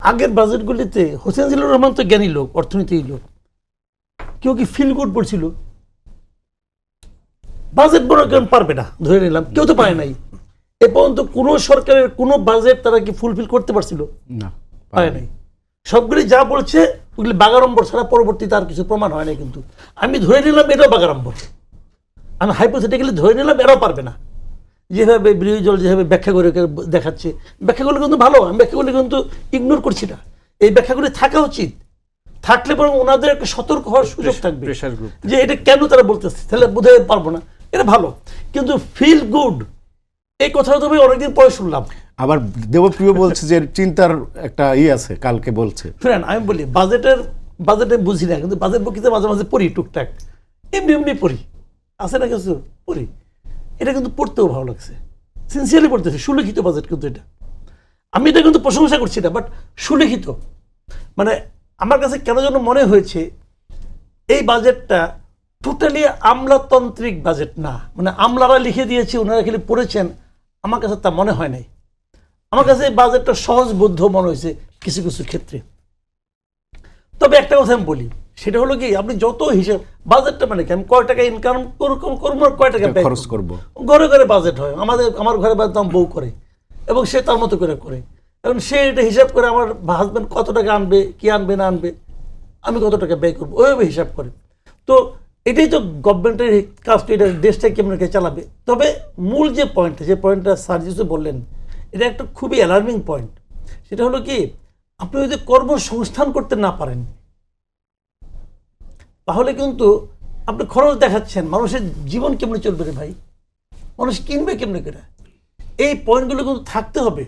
আগের বাজেটগুলিতে হোসেন জিল্লুর রহমান তো জ্ঞানী লোক, অর্থনীতির লোক, কেউ কি ফিল গুড পড়ছিল? বাজেট বড় কেন পারবে না ধরে নিলাম, কেউ তো পারে নাই। এ পর্যন্ত কোনো সরকারের কোনো বাজেট তারা কি ফুলফিল করতে পারছিল? না, পারে নাই। সবগুলি যা বলছে ওগুলি বাগাড়ম্বর ছাড়া পরবর্তীতে আর কিছু প্রমাণ হয় না। কিন্তু আমি ধরে নিলাম এটাও বাগাড়ম্বর, আমি হাইপোথেটিক্যালি ধরে নিলাম এরাও পারবে না। যেভাবে বিরোধী দল যেভাবে ব্যাখ্যা করে দেখাচ্ছে, ব্যাখ্যাগুলো কিন্তু ভালো, আমি ব্যাখ্যাগুলি কিন্তু ইগনোর করছি না, এই ব্যাখ্যাগুলি থাকা উচিত। থাকলে বরং ওনাদের একটা সতর্ক হওয়ার সুযোগ থাকবে প্রেশার গ্রুপ যে এটা কেন তারা বলতেছে, তাহলে বোধহয় পারবো না, এটা ভালো। কিন্তু ফিল গুড এই কথাটা তো আমি অনেকদিন পরে শুনলাম। আবার দেবপ্রিয় বলছে যে চিন্তার একটা আছে, কালকে বলছে। ফ্রেন্ড আমি বলি বাজেটে বুঝি না, কিন্তু বাজেট বক্তৃতা মাঝে মাঝে পড়ি টুকটাক, এমনি এমনি পড়ি, আছে না কিছু পড়ি। এটা কিন্তু পড়তেও ভালো লাগছে, সিনসিয়ারলি পড়তেছে, সুলিখিত বাজেট কিন্তু এটা। আমি এটা কিন্তু প্রশংসা করছি না, বাট সুলিখিত। মানে আমার কাছে কেন যেন মনে হয়েছে এই বাজেটটা টোটালি আমলাতান্ত্রিক বাজেট না, মানে আমলারা লিখে দিয়েছে, ওনারা খালি পড়েছেন, আমার কাছে তা মনে হয় নাই। আমার কাছে এই বাজেটটা সহজবোধ্য মনে হয়েছে কিছু কিছু ক্ষেত্রে। তবে একটা কথা আমি বলি, সেটা হলো কি, আপনি যত হিসাব বাজেটটা মানে কি, আমি কয় টাকা ইনকাম করবো আর কয় টাকা খরচ করবো, ঘরে ঘরে বাজেট হয়। আমার ঘরে বাজেট আমার বউ করে এবং সে তার মতো করে। এখন সে এটা হিসাব করে আমার হাজব্যান্ড কত টাকা আনবে, কি আনবে না আনবে, আমি কত টাকা ব্যয় করবো, ওইভাবে হিসাব করে। তো এটাই তো গভর্নমেন্টের কাজ, তো এটা দেশটা কেমন চালাবে। তবে মূল যে পয়েন্টটা স্যার যেহেতু বললেন, এটা একটা খুবই অ্যালার্মিং পয়েন্ট। সেটা হলো কি, আপনি যদি কর্মসংস্থান করতে না পারেন তাহলে কিন্তু আপনি খরচ দেখাচ্ছেন, মানুষের জীবন কেমনে চলবে রে ভাই, মানুষ কিনবে কেমনে করে? এই পয়েন্টগুলো কিন্তু থাকতে হবে।